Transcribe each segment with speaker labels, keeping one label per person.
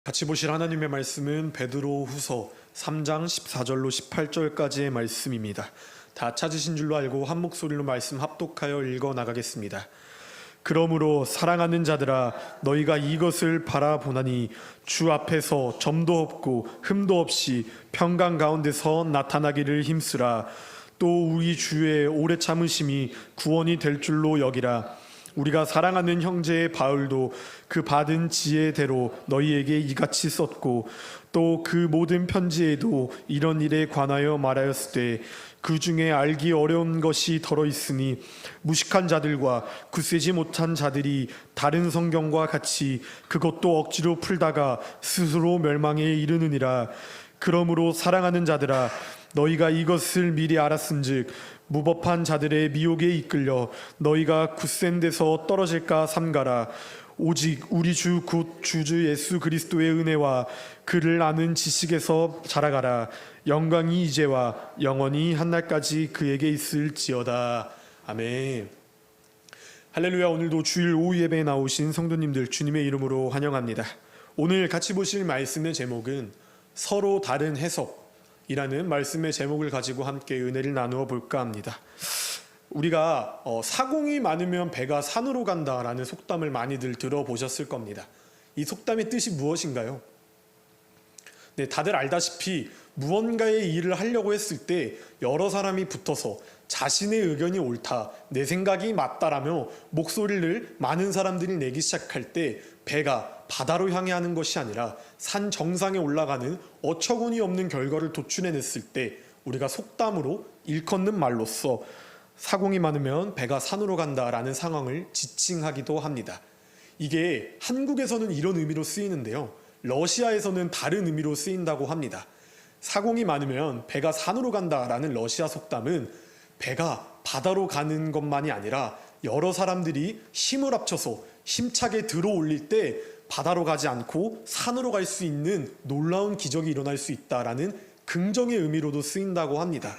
Speaker 1: 같이 보실 하나님의 말씀은 베드로후서 3장 14절로 18절까지의 말씀입니다. 다 찾으신 줄로 알고 한 목소리로 말씀 합독하여 읽어 나가겠습니다. 그러므로 사랑하는 자들아, 너희가 이것을 바라보나니 주 앞에서 점도 없고 흠도 없이 평강 가운데서 나타나기를 힘쓰라. 또 우리 주의 오래 참으심이 구원이 될 줄로 여기라. 우리가 사랑하는 형제의 바울도 그 받은 지혜대로 너희에게 이같이 썼고, 또 그 모든 편지에도 이런 일에 관하여 말하였을 때 그 중에 알기 어려운 것이 덜어 있으니 무식한 자들과 굳세지 못한 자들이 다른 성경과 같이 그것도 억지로 풀다가 스스로 멸망에 이르느니라. 그러므로 사랑하는 자들아, 너희가 이것을 미리 알았은즉 무법한 자들의 미혹에 이끌려 너희가 굳센 데서 떨어질까 삼가라. 오직 우리 주 곧 주주 예수 그리스도의 은혜와 그를 아는 지식에서 자라가라. 영광이 이제와 영원히 한날까지 그에게 있을지어다. 아멘. 할렐루야. 오늘도 주일 오후 예배에 나오신 성도님들 주님의 이름으로 환영합니다. 오늘 같이 보실 말씀의 제목은 서로 다른 해석이라는 말씀의 제목을 가지고 함께 은혜를 나누어 볼까 합니다. 우리가 사공이 많으면 배가 산으로 간다라는 속담을 많이들 들어보셨을 겁니다. 이 속담의 뜻이 무엇인가요? 네, 다들 알다시피 무언가의 일을 하려고 했을 때 여러 사람이 붙어서 자신의 의견이 옳다, 내 생각이 맞다라며 목소리를 많은 사람들이 내기 시작할 때 배가 바다로 향해 하는 것이 아니라 산 정상에 올라가는 어처구니 없는 결과를 도출해냈을 때 우리가 속담으로 일컫는 말로써 사공이 많으면 배가 산으로 간다라는 상황을 지칭하기도 합니다. 이게 한국에서는 이런 의미로 쓰이는데요, 러시아에서는 다른 의미로 쓰인다고 합니다. 사공이 많으면 배가 산으로 간다라는 러시아 속담은 배가 바다로 가는 것만이 아니라 여러 사람들이 힘을 합쳐서 힘차게 들어 올릴 때 바다로 가지 않고 산으로 갈 수 있는 놀라운 기적이 일어날 수 있다라는 긍정의 의미로도 쓰인다고 합니다.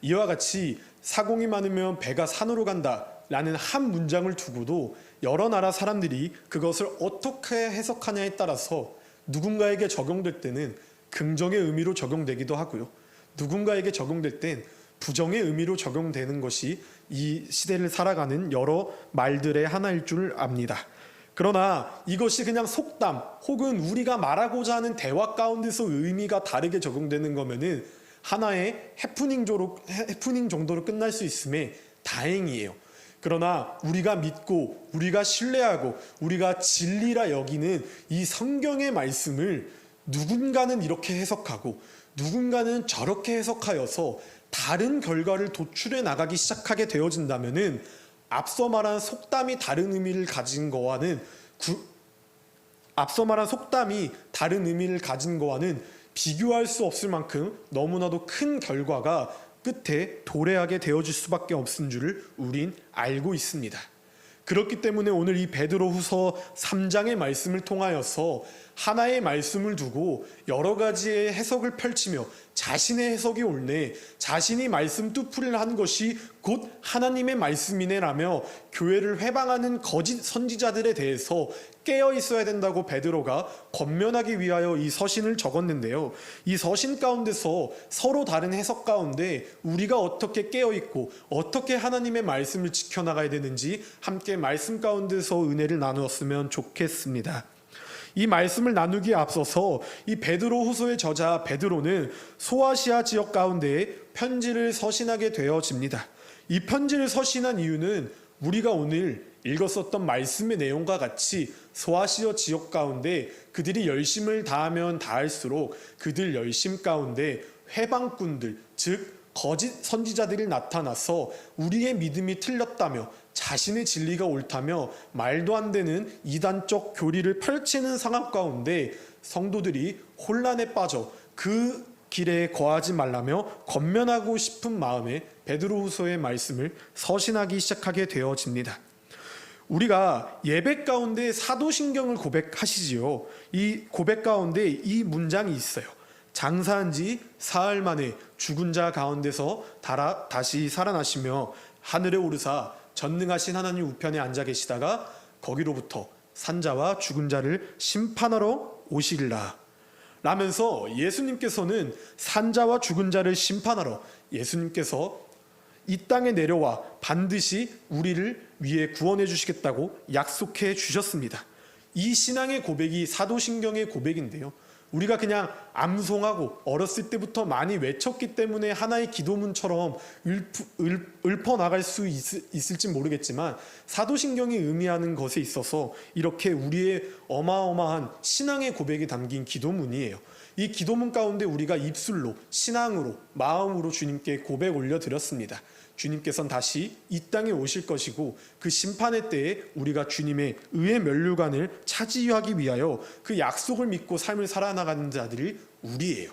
Speaker 1: 이와 같이 사공이 많으면 배가 산으로 간다라는 한 문장을 두고도 여러 나라 사람들이 그것을 어떻게 해석하냐에 따라서 누군가에게 적용될 때는 긍정의 의미로 적용되기도 하고요, 누군가에게 적용될 땐 부정의 의미로 적용되는 것이 이 시대를 살아가는 여러 말들의 하나일 줄 압니다. 그러나 이것이 그냥 속담 혹은 우리가 말하고자 하는 대화 가운데서 의미가 다르게 적용되는 거면은 하나의 해프닝 정도로 끝날 수 있음에 다행이에요. 그러나 우리가 믿고 우리가 신뢰하고 우리가 진리라 여기는 이 성경의 말씀을 누군가는 이렇게 해석하고 누군가는 저렇게 해석하여서 다른 결과를 도출해 나가기 시작하게 되어진다면은 앞서 말한 속담이 다른 의미를 가진 거와는 비교할 수 없을 만큼 너무나도 큰 결과가 끝에 도래하게 되어질 수밖에 없은 줄을 우린 알고 있습니다. 그렇기 때문에 오늘 이 베드로후서 3장의 말씀을 통하여서 하나의 말씀을 두고 여러 가지의 해석을 펼치며 자신의 해석이 옳네, 자신이 말씀 뚜풀이를 한 것이 곧 하나님의 말씀이네라며 교회를 회방하는 거짓 선지자들에 대해서 깨어 있어야 된다고 베드로가 권면하기 위하여 이 서신을 적었는데요, 이 서신 가운데서 서로 다른 해석 가운데 우리가 어떻게 깨어 있고 어떻게 하나님의 말씀을 지켜나가야 되는지 함께 말씀 가운데서 은혜를 나누었으면 좋겠습니다. 이 말씀을 나누기에 앞서서 이 베드로후서의 저자 베드로는 소아시아 지역 가운데 편지를 서신하게 되어집니다. 이 편지를 서신한 이유는 우리가 오늘 읽었었던 말씀의 내용과 같이 소아시아 지역 가운데 그들이 열심을 다하면 다할수록 그들 열심 가운데 회방꾼들, 즉 거짓 선지자들이 나타나서 우리의 믿음이 틀렸다며 자신의 진리가 옳다며 말도 안 되는 이단적 교리를 펼치는 상황 가운데 성도들이 혼란에 빠져 그 길에 거하지 말라며 권면하고 싶은 마음에 베드로후서의 말씀을 서신하기 시작하게 되어집니다. 우리가 예배 가운데 사도신경을 고백하시지요. 이 고백 가운데 이 문장이 있어요. 장사한 지 사흘 만에 죽은 자 가운데서 다시 살아나시며 하늘에 오르사 전능하신 하나님 우편에 앉아 계시다가 거기로부터 산자와 죽은 자를 심판하러 오시리라 라면서 예수님께서는 산자와 죽은 자를 심판하러 예수님께서 이 땅에 내려와 반드시 우리를 위해 구원해 주시겠다고 약속해 주셨습니다. 이 신앙의 고백이 사도신경의 고백인데요. 우리가 그냥 암송하고 어렸을 때부터 많이 외쳤기 때문에 하나의 기도문처럼 읊어나갈 수 있을지 모르겠지만 사도신경이 의미하는 것에 있어서 이렇게 우리의 어마어마한 신앙의 고백이 담긴 기도문이에요. 이 기도문 가운데 우리가 입술로 신앙으로 마음으로 주님께 고백 올려드렸습니다. 주님께서는 다시 이 땅에 오실 것이고 그 심판의 때에 우리가 주님의 의의 면류관을 차지하기 위하여 그 약속을 믿고 삶을 살아나가는 자들이 우리예요.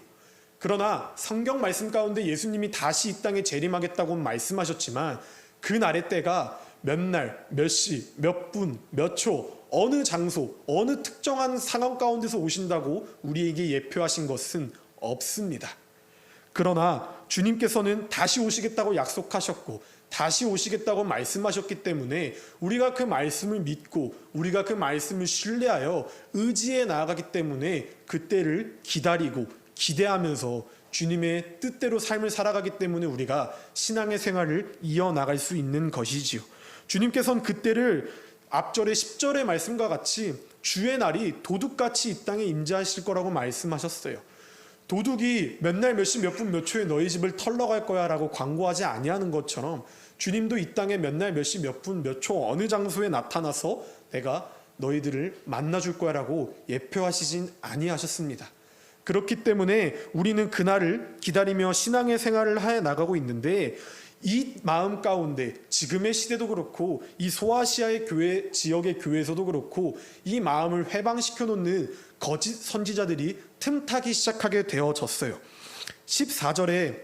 Speaker 1: 그러나 성경 말씀 가운데 예수님이 다시 이 땅에 재림하겠다고 말씀하셨지만 그 날의 때가 몇 날, 몇 시, 몇 분, 몇 초, 어느 장소, 어느 특정한 상황 가운데서 오신다고 우리에게 예표하신 것은 없습니다. 그러나 주님께서는 다시 오시겠다고 약속하셨고 다시 오시겠다고 말씀하셨기 때문에 우리가 그 말씀을 믿고 우리가 그 말씀을 신뢰하여 의지해 나아가기 때문에 그때를 기다리고 기대하면서 주님의 뜻대로 삶을 살아가기 때문에 우리가 신앙의 생활을 이어나갈 수 있는 것이지요. 주님께서는 그때를 앞절의 10절의 말씀과 같이 주의 날이 도둑같이 이 땅에 임재하실 거라고 말씀하셨어요. 도둑이 몇 날, 몇 시, 몇 분, 몇 초에 너희 집을 털러 갈 거야 라고 광고하지 아니하는 것처럼 주님도 이 땅에 몇 날, 몇 시, 몇 분, 몇 초 어느 장소에 나타나서 내가 너희들을 만나줄 거야 라고 예표하시진 아니하셨습니다. 그렇기 때문에 우리는 그날을 기다리며 신앙의 생활을 해 나가고 있는데 이 마음 가운데 지금의 시대도 그렇고 이 소아시아의 교회 지역의 교회에서도 그렇고 이 마음을 회방시켜 놓는 거짓 선지자들이 틈타기 시작하게 되어졌어요. 14절의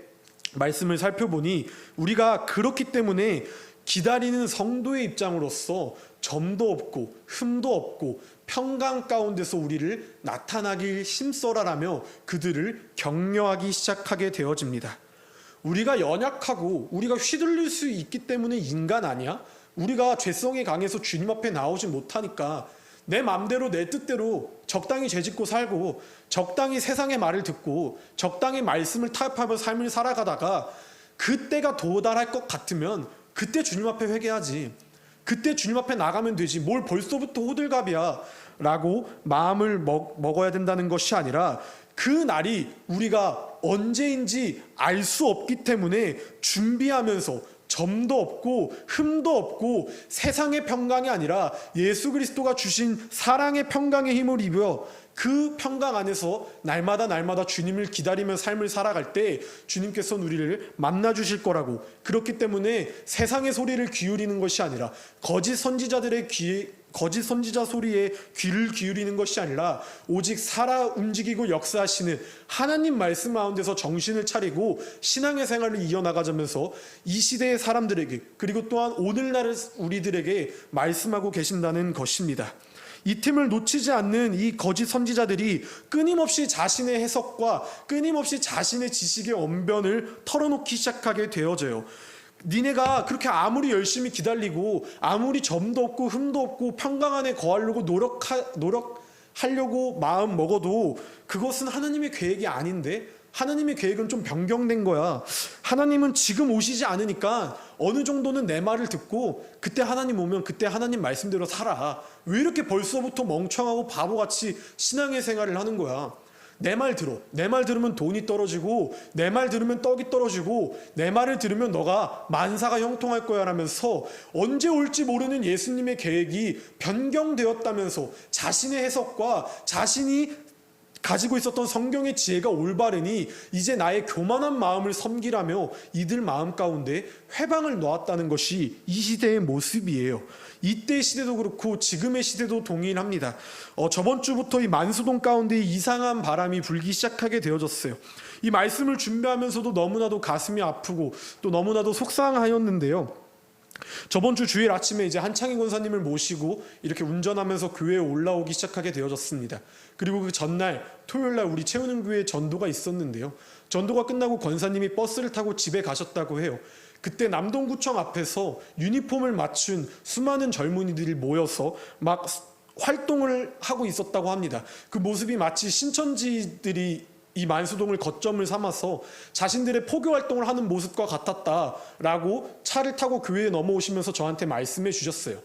Speaker 1: 말씀을 살펴보니 우리가 그렇기 때문에 기다리는 성도의 입장으로서 점도 없고 흠도 없고 평강 가운데서 우리를 나타나길 힘써라라며 그들을 격려하기 시작하게 되어집니다. 우리가 연약하고 우리가 휘둘릴 수 있기 때문에 인간 아니야? 우리가 죄성이 강해서 주님 앞에 나오지 못하니까 내 맘대로 내 뜻대로 적당히 죄짓고 살고 적당히 세상의 말을 듣고 적당히 말씀을 타협하며 삶을 살아가다가 그때가 도달할 것 같으면 그때 주님 앞에 회개하지. 그때 주님 앞에 나가면 되지. 뭘 벌써부터 호들갑이야 라고 마음을 먹어야 된다는 것이 아니라 그 날이 우리가 언제인지 알 수 없기 때문에 준비하면서 점도 없고 흠도 없고 세상의 평강이 아니라 예수 그리스도가 주신 사랑의 평강의 힘을 입어 그 평강 안에서 날마다 주님을 기다리며 삶을 살아갈 때 주님께서는 우리를 만나 주실 거라고. 그렇기 때문에 세상의 소리를 기울이는 것이 아니라 거짓 선지자 소리에 귀를 기울이는 것이 아니라 오직 살아 움직이고 역사하시는 하나님 말씀 가운데서 정신을 차리고 신앙의 생활을 이어나가자면서 이 시대의 사람들에게 그리고 또한 오늘날 우리들에게 말씀하고 계신다는 것입니다. 이 틈을 놓치지 않는 이 거짓 선지자들이 끊임없이 자신의 해석과 끊임없이 자신의 지식의 언변을 털어놓기 시작하게 되어져요. 니네가 그렇게 아무리 열심히 기다리고 아무리 점도 없고 흠도 없고 평강 안에 거하려고 노력하려고 마음 먹어도 그것은 하나님의 계획이 아닌데 하나님의 계획은 좀 변경된 거야. 하나님은 지금 오시지 않으니까 어느 정도는 내 말을 듣고 그때 하나님 오면 그때 하나님 말씀대로 살아. 왜 이렇게 벌써부터 멍청하고 바보같이 신앙의 생활을 하는 거야. 내 말 들어. 내 말 들으면 돈이 떨어지고 내 말 들으면 떡이 떨어지고 내 말을 들으면 너가 만사가 형통할 거야 라면서 언제 올지 모르는 예수님의 계획이 변경되었다면서 자신의 해석과 자신이 가지고 있었던 성경의 지혜가 올바르니 이제 나의 교만한 마음을 섬기라며 이들 마음 가운데 회방을 놓았다는 것이 이 시대의 모습이에요. 이때의 시대도 그렇고 지금의 시대도 동일합니다. 저번 주부터 이 만수동 가운데 이상한 바람이 불기 시작하게 되어졌어요. 이 말씀을 준비하면서도 너무나도 가슴이 아프고 또 너무나도 속상하였는데요. 저번 주 주일 아침에 이제 한창희 권사님을 모시고 이렇게 운전하면서 교회에 올라오기 시작하게 되어졌습니다. 그리고 그 전날 토요일날 우리 채우는 교회에 전도가 있었는데요. 전도가 끝나고 권사님이 버스를 타고 집에 가셨다고 해요. 그때 남동구청 앞에서 유니폼을 맞춘 수많은 젊은이들이 모여서 막 활동을 하고 있었다고 합니다. 그 모습이 마치 신천지들이 이 만수동을 거점을 삼아서 자신들의 포교 활동을 하는 모습과 같았다라고 차를 타고 교회에 넘어오시면서 저한테 말씀해 주셨어요.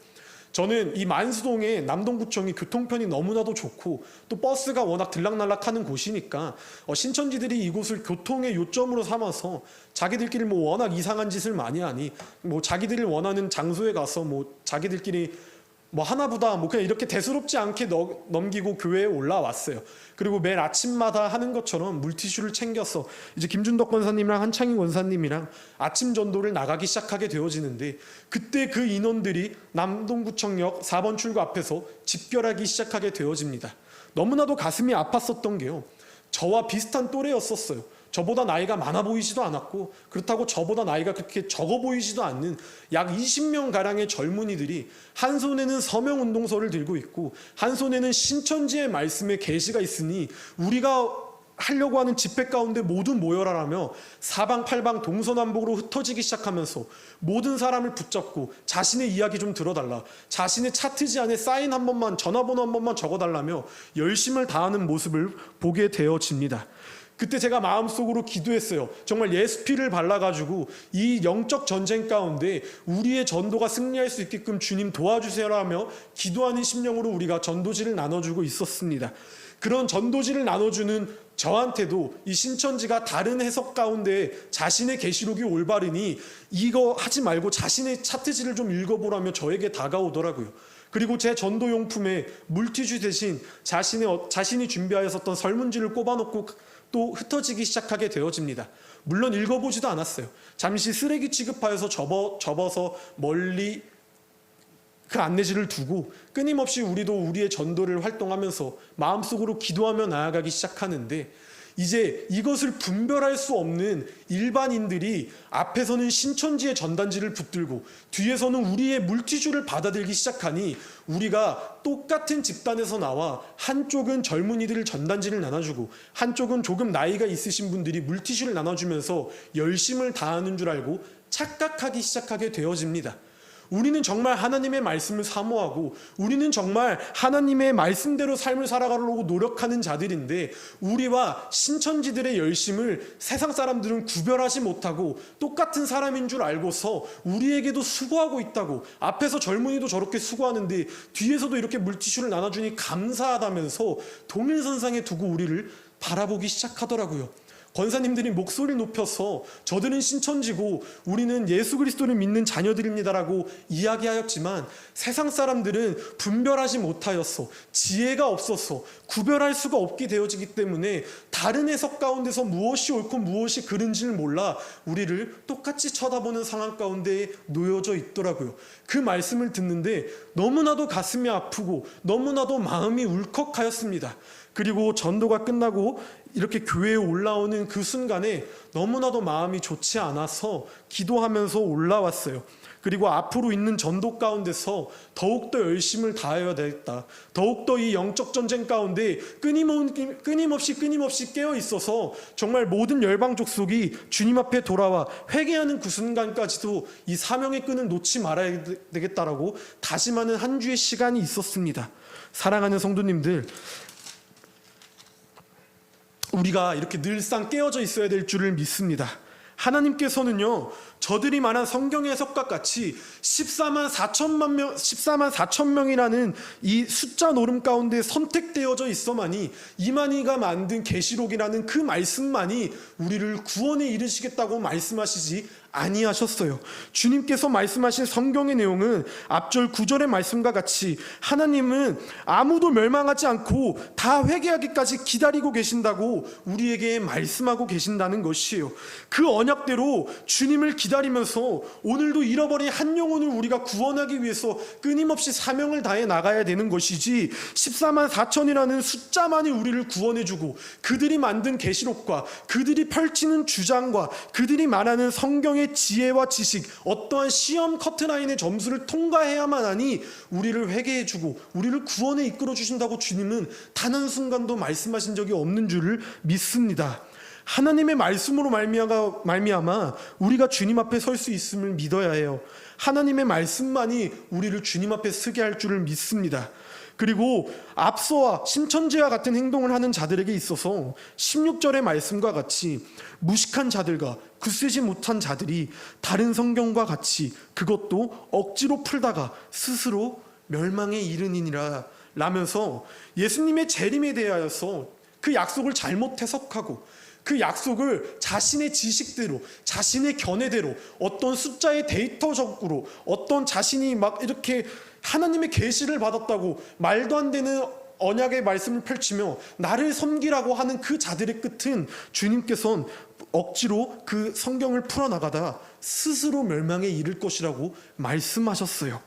Speaker 1: 저는 이 만수동의 남동구청이 교통편이 너무나도 좋고 또 버스가 워낙 들락날락하는 곳이니까 신천지들이 이곳을 교통의 요점으로 삼아서 자기들끼리 뭐 워낙 이상한 짓을 많이 하니 뭐 자기들이 원하는 장소에 가서 뭐 자기들끼리 뭐 하나보다 뭐 그냥 이렇게 대수롭지 않게 넘기고 교회에 올라왔어요. 그리고 매일 아침마다 하는 것처럼 물티슈를 챙겨서 이제 김준덕 권사님이랑 한창희 권사님이랑 아침 전도를 나가기 시작하게 되어지는데, 그때 그 인원들이 남동구청역 4번 출구 앞에서 집결하기 시작하게 되어집니다. 너무나도 가슴이 아팠었던 게요, 저와 비슷한 또래였었어요. 저보다 나이가 많아 보이지도 않았고 그렇다고 저보다 나이가 그렇게 적어 보이지도 않는 약 20명가량의 젊은이들이 한 손에는 서명운동서를 들고 있고 한 손에는 신천지의 말씀의 계시가 있으니 우리가 하려고 하는 집회 가운데 모두 모여라라며 사방팔방 동서남북으로 흩어지기 시작하면서 모든 사람을 붙잡고 자신의 이야기 좀 들어달라, 자신의 차트지 안에 사인 한 번만, 전화번호 한 번만 적어달라며 열심을 다하는 모습을 보게 되어집니다. 그때 제가 마음속으로 기도했어요. 정말 예수피를 발라가지고 이 영적 전쟁 가운데 우리의 전도가 승리할 수 있게끔 주님 도와주세요라며 기도하는 심령으로 우리가 전도지를 나눠주고 있었습니다. 그런 전도지를 나눠주는 저한테도 이 신천지가 다른 해석 가운데 자신의 계시록이 올바르니 이거 하지 말고 자신의 차트지를 좀 읽어보라며 저에게 다가오더라고요. 그리고 제 전도용품에 물티슈 대신 자신이 준비하였었던 설문지를 꼽아놓고 또 흩어지기 시작하게 되어집니다. 물론 읽어보지도 않았어요. 잠시 쓰레기 취급하여서 접어서 멀리 그 안내지를 두고 끊임없이 우리도 우리의 전도를 활동하면서 마음속으로 기도하며 나아가기 시작하는데, 이제 이것을 분별할 수 없는 일반인들이 앞에서는 신천지의 전단지를 붙들고 뒤에서는 우리의 물티슈를 받아들기 시작하니 우리가 똑같은 집단에서 나와 한쪽은 젊은이들 전단지를 나눠주고 한쪽은 조금 나이가 있으신 분들이 물티슈를 나눠주면서 열심을 다하는 줄 알고 착각하기 시작하게 되어집니다. 우리는 정말 하나님의 말씀을 사모하고 우리는 정말 하나님의 말씀대로 삶을 살아가려고 노력하는 자들인데, 우리와 신천지들의 열심을 세상 사람들은 구별하지 못하고 똑같은 사람인 줄 알고서 우리에게도 수고하고 있다고, 앞에서 젊은이도 저렇게 수고하는데 뒤에서도 이렇게 물티슈를 나눠주니 감사하다면서 동일선상에 두고 우리를 바라보기 시작하더라고요. 권사님들이 목소리를 높여서 저들은 신천지고 우리는 예수 그리스도를 믿는 자녀들입니다라고 이야기하였지만 세상 사람들은 분별하지 못하였어. 지혜가 없어서 구별할 수가 없게 되어지기 때문에 다른 해석 가운데서 무엇이 옳고 무엇이 그른지를 몰라 우리를 똑같이 쳐다보는 상황 가운데 놓여져 있더라고요. 그 말씀을 듣는데 너무나도 가슴이 아프고 너무나도 마음이 울컥하였습니다. 그리고 전도가 끝나고 이렇게 교회에 올라오는 그 순간에 너무나도 마음이 좋지 않아서 기도하면서 올라왔어요. 그리고 앞으로 있는 전도 가운데서 더욱더 열심을 다해야 되겠다. 더욱더 이 영적 전쟁 가운데 끊임없이 깨어 있어서 정말 모든 열방 족속이 주님 앞에 돌아와 회개하는 그 순간까지도 이 사명의 끈을 놓지 말아야 되겠다라고 다짐하는 한 주의 시간이 있었습니다. 사랑하는 성도님들, 우리가 이렇게 늘상 깨어져 있어야 될 줄을 믿습니다. 하나님께서는요, 저들이 말한 성경 해석과 같이 14만 4천 명이라는 이 숫자 노름 가운데 선택되어져 있어만이 이만희가 만든 계시록이라는 그 말씀만이 우리를 구원에 이르시겠다고 말씀하시지 아니하셨어요. 주님께서 말씀하신 성경의 내용은 앞절 9절의 말씀과 같이 하나님은 아무도 멸망하지 않고 다 회개하기까지 기다리고 계신다고 우리에게 말씀하고 계신다는 것이에요. 그 언약대로 주님을 기다리면서 오늘도 잃어버린 한 영혼을 우리가 구원하기 위해서 끊임없이 사명을 다해 나가야 되는 것이지, 14만 4천이라는 숫자만이 우리를 구원해주고 그들이 만든 계시록과 그들이 펼치는 주장과 그들이 말하는 성경의 지혜와 지식, 어떠한 시험 커트라인의 점수를 통과해야만 하니 우리를 회개해주고 우리를 구원에 이끌어주신다고 주님은 단 한순간도 말씀하신 적이 없는 줄을 믿습니다. 하나님의 말씀으로 말미암아 우리가 주님 앞에 설 수 있음을 믿어야 해요. 하나님의 말씀만이 우리를 주님 앞에 서게 할 줄을 믿습니다. 그리고 앞서와 신천지와 같은 행동을 하는 자들에게 있어서 16절의 말씀과 같이 무식한 자들과 굳세지 못한 자들이 다른 성경과 같이 그것도 억지로 풀다가 스스로 멸망에 이르니라 라면서 예수님의 재림에 대하여서 그 약속을 잘못 해석하고 그 약속을 자신의 지식대로, 자신의 견해대로, 어떤 숫자의 데이터적으로, 어떤 자신이 막 이렇게 하나님의 계시를 받았다고 말도 안 되는 언약의 말씀을 펼치며 나를 섬기라고 하는 그 자들의 끝은 주님께서는 억지로 그 성경을 풀어나가다 스스로 멸망에 이를 것이라고 말씀하셨어요.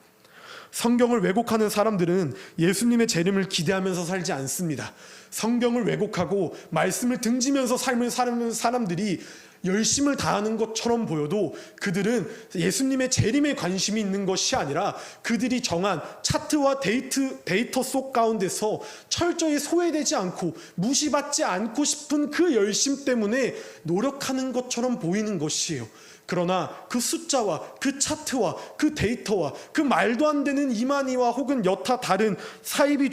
Speaker 1: 성경을 왜곡하는 사람들은 예수님의 재림을 기대하면서 살지 않습니다. 성경을 왜곡하고 말씀을 등지면서 삶을 사는 사람들이 열심을 다하는 것처럼 보여도 그들은 예수님의 재림에 관심이 있는 것이 아니라 그들이 정한 차트와 데이터 속 가운데서 철저히 소외되지 않고 무시받지 않고 싶은 그 열심 때문에 노력하는 것처럼 보이는 것이에요. 그러나 그 숫자와 그 차트와 그 데이터와 그 말도 안 되는 이만희와 혹은 여타 다른 사이비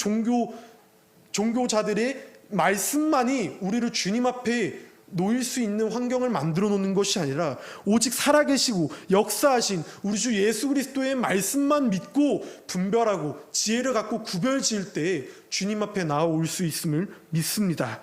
Speaker 1: 종교자들의 말씀만이 우리를 주님 앞에 놓일 수 있는 환경을 만들어 놓는 것이 아니라 오직 살아계시고 역사하신 우리 주 예수 그리스도의 말씀만 믿고 분별하고 지혜를 갖고 구별 지을 때 주님 앞에 나아올 수 있음을 믿습니다.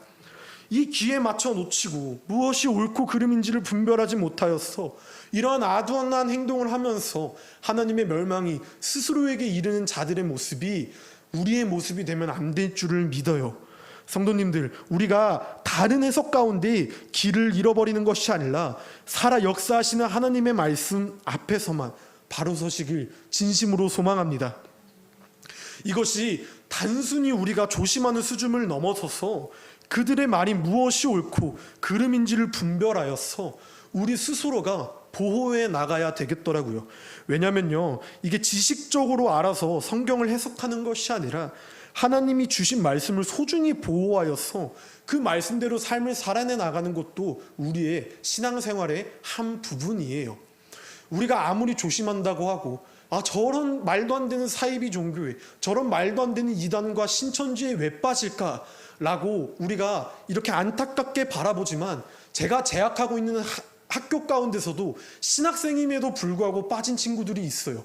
Speaker 1: 이 기에 맞춰 놓치고 무엇이 옳고 그름인지를 분별하지 못하여서 이러한 아둔한 행동을 하면서 하나님의 멸망이 스스로에게 이르는 자들의 모습이 우리의 모습이 되면 안 될 줄을 믿어요. 성도님들, 우리가 다른 해석 가운데 길을 잃어버리는 것이 아니라 살아 역사하시는 하나님의 말씀 앞에서만 바로 서시길 진심으로 소망합니다. 이것이 단순히 우리가 조심하는 수준을 넘어서서 그들의 말이 무엇이 옳고 그름인지를 분별하여서 우리 스스로가 보호해 나가야 되겠더라고요. 왜냐면요, 이게 지식적으로 알아서 성경을 해석하는 것이 아니라 하나님이 주신 말씀을 소중히 보호하여서 그 말씀대로 삶을 살아내 나가는 것도 우리의 신앙생활의 한 부분이에요. 우리가 아무리 조심한다고 하고 저런 말도 안 되는 사이비 종교에, 저런 말도 안 되는 이단과 신천지에 왜 빠질까? 라고 우리가 이렇게 안타깝게 바라보지만 제가 재학하고 있는 학교 가운데서도 신학생임에도 불구하고 빠진 친구들이 있어요.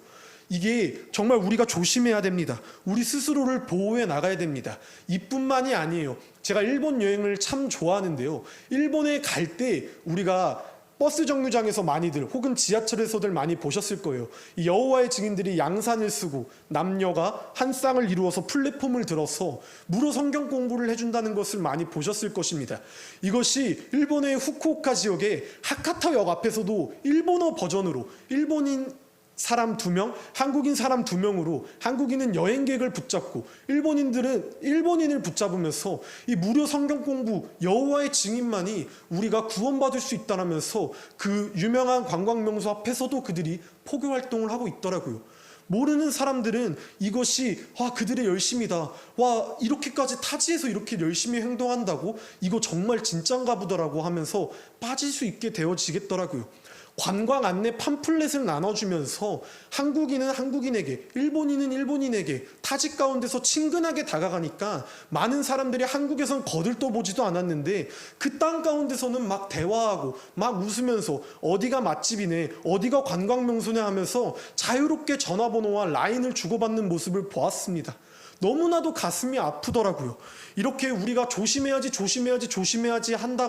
Speaker 1: 이게 정말 우리가 조심해야 됩니다. 우리 스스로를 보호해 나가야 됩니다. 이뿐만이 아니에요. 제가 일본 여행을 참 좋아하는데요. 일본에 갈 때 우리가 버스 정류장에서 많이들 혹은 지하철에서들 많이 보셨을 거예요. 이 여호와의 증인들이 양산을 쓰고 남녀가 한 쌍을 이루어서 플랫폼을 들어서 무료 성경 공부를 해준다는 것을 많이 보셨을 것입니다. 이것이 일본의 후쿠오카 지역의 하카타역 앞에서도 일본어 버전으로 일본인 사람 2명, 한국인 사람 2명으로 한국인은 여행객을 붙잡고 일본인들은 일본인을 붙잡으면서 이 무료 성경 공부 여호와의 증인만이 우리가 구원받을 수 있다라면서 그 유명한 관광명소 앞에서도 그들이 포교 활동을 하고 있더라고요. 모르는 사람들은 이것이 그들의 열심이다, 이렇게까지 타지에서 이렇게 열심히 행동한다고 이거 정말 진짠가 보더라고 하면서 빠질 수 있게 되어지겠더라고요. 관광 안내 팜플렛을 나눠주면서 한국인은 한국인에게, 일본인은 일본인에게 타지 가운데서 친근하게 다가가니까 많은 사람들이 한국에선 거들떠보지도 않았는데 그 땅 가운데서는 막 대화하고 막 웃으면서 어디가 맛집이네, 어디가 관광명소네 하면서 자유롭게 전화번호와 라인을 주고받는 모습을 보았습니다. 너무나도 가슴이 아프더라고요. 이렇게 우리가 조심해야지 한다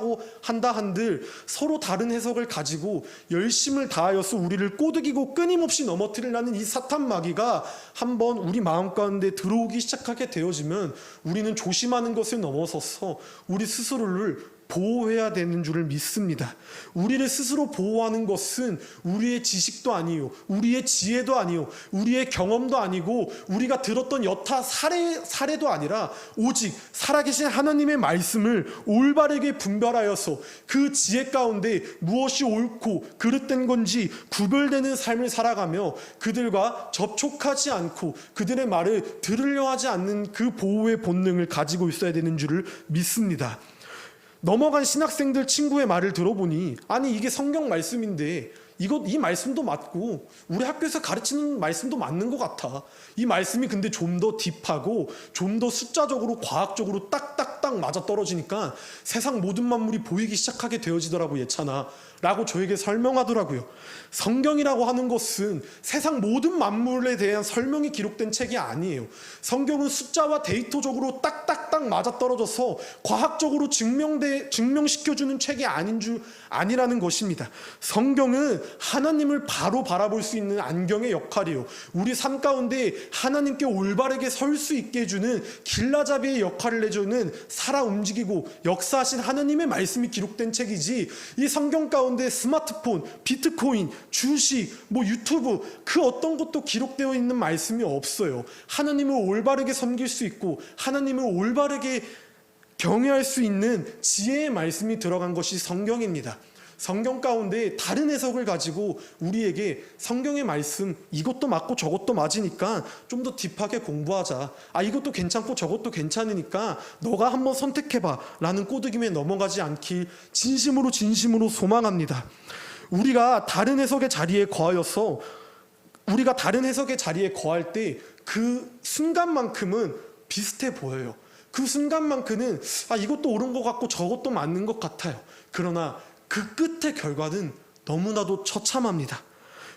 Speaker 1: 한들 서로 다른 해석을 가지고 열심을 다하여서 우리를 꼬드기고 끊임없이 넘어뜨리려는 이 사탄 마귀가 한번 우리 마음 가운데 들어오기 시작하게 되어지면 우리는 조심하는 것을 넘어서서 우리 스스로를 보호해야 되는 줄을 믿습니다. 우리를 스스로 보호하는 것은 우리의 지식도 아니요, 우리의 지혜도 아니요, 우리의 경험도 아니고 우리가 들었던 여타 사례도 아니라 오직 살아계신 하나님의 말씀을 올바르게 분별하여서 그 지혜 가운데 무엇이 옳고 그릇된 건지 구별되는 삶을 살아가며 그들과 접촉하지 않고 그들의 말을 들으려 하지 않는 그 보호의 본능을 가지고 있어야 되는 줄을 믿습니다. 넘어간 신학생들 친구의 말을 들어보니 이게 성경 말씀인데 이 말씀도 맞고 우리 학교에서 가르치는 말씀도 맞는 것 같아. 이 말씀이 근데 좀 더 딥하고 좀 더 숫자적으로 과학적으로 딱딱딱 맞아떨어지니까 세상 모든 만물이 보이기 시작하게 되어지더라고 예찬아 라고 저에게 설명하더라고요. 성경이라고 하는 것은 세상 모든 만물에 대한 설명이 기록된 책이 아니에요. 성경은 숫자와 데이터적으로 딱딱딱 맞아떨어져서 과학적으로 증명시켜주는 책이 아니라는 것입니다. 성경은 하나님을 바로 바라볼 수 있는 안경의 역할이에요. 우리 삶 가운데 하나님께 올바르게 설 수 있게 해주는 길라잡이의 역할을 해주는 살아 움직이고 역사하신 하나님의 말씀이 기록된 책이지, 이 성경 가운데 스마트폰, 비트코인, 주식, 유튜브 그 어떤 것도 기록되어 있는 말씀이 없어요. 하나님을 올바르게 섬길 수 있고 하나님을 올바르게 경외할 수 있는 지혜의 말씀이 들어간 것이 성경입니다. 성경 가운데 다른 해석을 가지고 우리에게 성경의 말씀 이것도 맞고 저것도 맞으니까 좀 더 딥하게 공부하자, 이것도 괜찮고 저것도 괜찮으니까 너가 한번 선택해봐 라는 꼬드김에 넘어가지 않길 진심으로 소망합니다. 우리가 다른 해석의 자리에 거할 때 그 순간만큼은 비슷해 보여요. 그 순간만큼은 이것도 옳은 것 같고 저것도 맞는 것 같아요. 그러나 그 끝의 결과는 너무나도 처참합니다.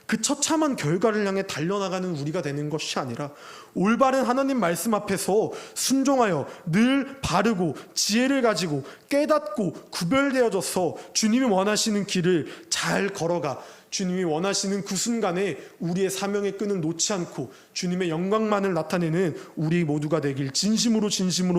Speaker 1: 그 처참한 결과를 향해 달려나가는 우리가 되는 것이 아니라 올바른 하나님 말씀 앞에서 순종하여 늘 바르고 지혜를 가지고 깨닫고 구별되어져서 주님이 원하시는 길을 잘 걸어가 주님이 원하시는 그 순간에 우리의 사명의 끈을 놓지 않고 주님의 영광만을 나타내는 우리 모두가 되길 진심으로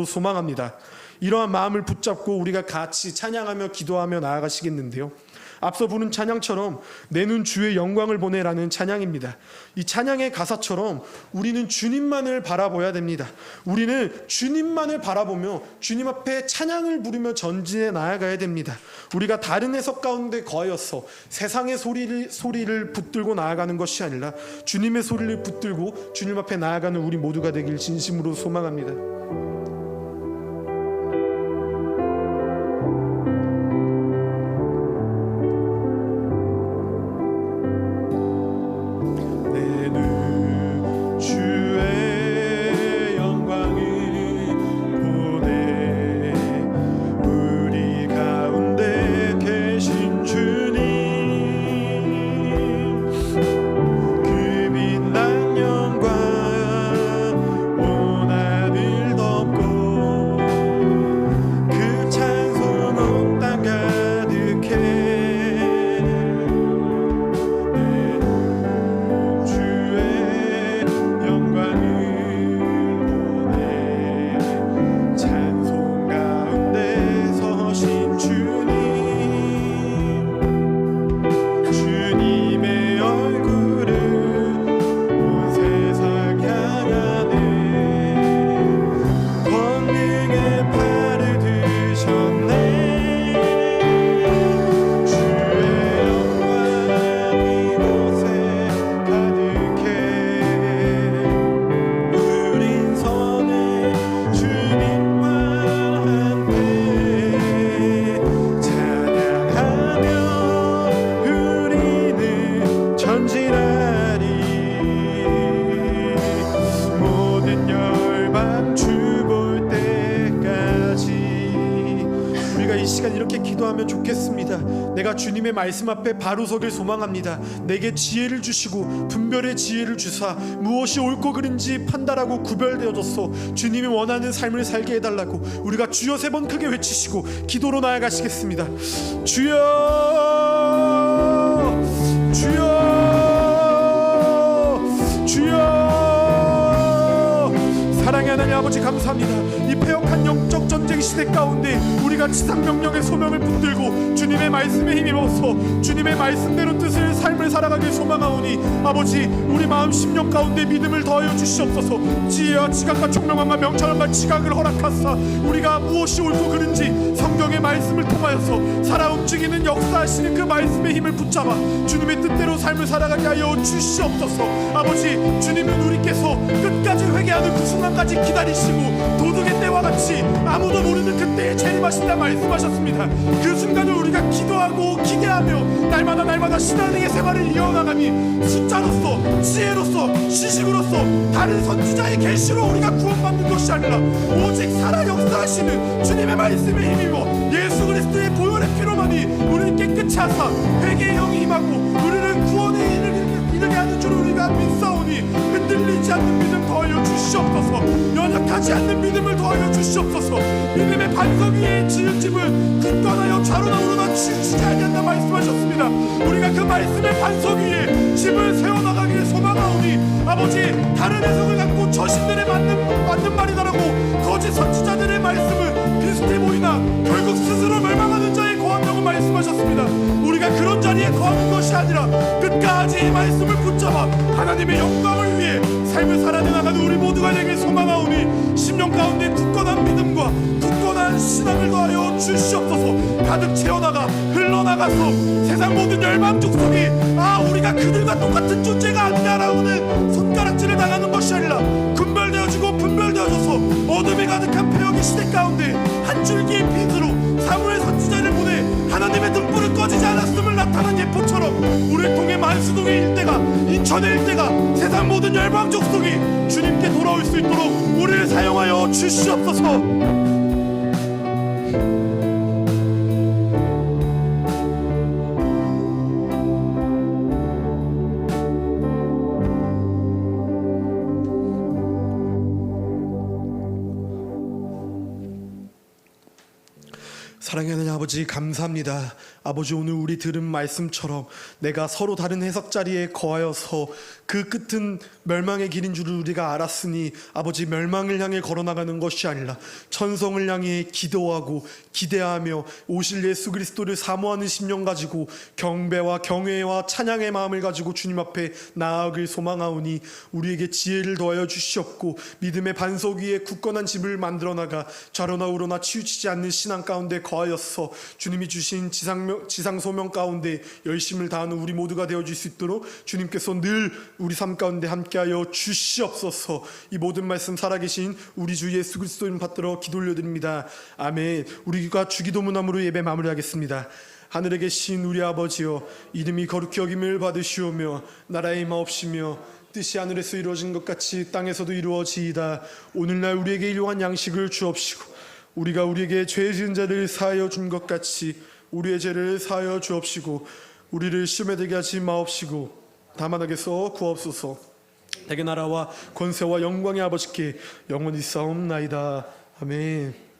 Speaker 1: 소망합니다. 이러한 마음을 붙잡고 우리가 같이 찬양하며 기도하며 나아가시겠는데요, 앞서 부른 찬양처럼 내 눈 주의 영광을 보내라는 찬양입니다. 이 찬양의 가사처럼 우리는 주님만을 바라봐야 됩니다. 우리는 주님만을 바라보며 주님 앞에 찬양을 부르며 전진해 나아가야 됩니다. 우리가 다른 해석 가운데 거하여서 세상의 소리를 붙들고 나아가는 것이 아니라 주님의 소리를 붙들고 주님 앞에 나아가는 우리 모두가 되길 진심으로 소망합니다. 내가 주님의 말씀 앞에 바로 서길 소망합니다. 내게 지혜를 주시고 분별의 지혜를 주사 무엇이 옳고 그른지 판단하고 구별되어져서 주님이 원하는 삶을 살게 해달라고 우리가 주여 3번 크게 외치시고 기도로 나아가시겠습니다. 주여, 주여, 주여. 사랑의 하나님 아버지 감사합니다. 이 폐역한 영적 전쟁 시대 가운데 우리가 지상명령의 소명을 붙들고 주님의 말씀에 힘입어서 주님의 말씀대로 뜻을 삶을 살아가길 소망하오니 아버지, 우리 마음 심령 가운데 믿음을 더하여 주시옵소서. 지혜와 지각과 총명함과 명철함과 지각을 허락하사 우리가 무엇이 옳고 그른지 성경의 말씀을 통하여서 살아 움직이는 역사하시는 그 말씀의 힘을 붙잡아 주님의 뜻대로 삶을 살아가게 하여 주시옵소서. 아버지, 주님은 우리께서 끝까지 회개하는 그 순간까지 기다리시고 도둑의 때와 같이 아무도 모르는 그때에 재림하신다 말씀하셨습니다. 그 순간을 우리가 기도하고 기대하며 날마다 신앙의 생활을 이어나가니 숫자로서, 지혜로서, 지식으로서 다른 선지자의 계시로 우리가 구원받는 것이 아니라 오직 살아 역사하시는 주님의 말씀에 힘입어 예수 그리스도의 보혈의 피로만이 우리를 깨끗이 하사 회개의 영이 임하고 우리를 구원에 이르게 하는 줄 우리가 믿사오니 흔들리지 않는 믿음 더하여 주시옵소서. 연약하지 않는 믿음을 더하여 주시옵소서. 믿음의 반석 위에 지은 집을 굳건하여 좌로나 우로나 치우치지 아니한다 말씀하셨습니다. 우리가 그 말씀의 반석 위에 집을 세워나가기를 소망하오니 아버지, 다른 해석을 갖고 저신들의 맞는 말이다라고 거짓 선지자들의 말씀은 비슷해 보이나 결국 스스로 멸망하는 자에 거한다고 말씀하셨습니다. 우리가 그런 자리에 거하는 것이 아니라 끝까지 이 말씀을 붙잡아 하나님의 영광을 위해 삶을 살아내나가는 우리 모두가 되길 소망하오니 심령 가운데 굳건한 믿음과 굳건한 신앙을 더하여 주시옵소서. 가득 채워나가 흘러나가서 세상 모든 열방 족속이 우리가 그들과 똑같은 존재가 아니냐라고는 손가락질을 당하는 것이 아니라 분별되어지고 분별되어져서 어둠이 가득한 폐역의 시대 가운데 한 줄기의 빛으로 사무엘 선지자를 보내 하나님의 등불은 꺼지지 않았음을 나타난 예포처럼 우리를 통해 만수동의 일대가, 인천의 일대가, 세상 모든 열방 족속이 주님께 돌아올 수 있도록 우리를 사용하여 주시옵소서. 사랑하는 아버지, 감사합니다. 아버지, 오늘 우리 들은 말씀처럼 내가 서로 다른 해석 자리에 거하여서 그 끝은 멸망의 길인 줄을 우리가 알았으니 아버지, 멸망을 향해 걸어나가는 것이 아니라 천성을 향해 기도하고 기대하며 오실 예수 그리스도를 사모하는 심령 가지고 경배와 경외와 찬양의 마음을 가지고 주님 앞에 나아가길 소망하오니 우리에게 지혜를 더하여 주시옵고 믿음의 반석 위에 굳건한 집을 만들어 나가 좌로나 우로나 치우치지 않는 신앙 가운데 거하여서 주님이 주신 지상 소명 가운데 열심을 다하는 우리 모두가 되어줄 수 있도록 주님께서 늘 우리 삶 가운데 함께하여 주시옵소서. 이 모든 말씀 살아계신 우리 주 예수 그리스도 이름 받들어 기도 올려드립니다. 아멘. 우리가 주기도문함으로 예배 마무리하겠습니다. 하늘에 계신 우리 아버지여, 이름이 거룩히 여김을 받으시오며 나라의 임하옵시며 뜻이 하늘에서 이루어진 것 같이 땅에서도 이루어지이다. 오늘날 우리에게 일용할 양식을 주옵시고 우리가 우리에게 죄 지은 자를 사하여 준 것 같이 우리의 죄를 사하여 주옵시고 우리를 시험에 들게 하지 마옵시고 다만 악에서 구하옵소서. 대개 나라와 권세와 영광의 아버지께 영원히 싸움나이다. 아멘.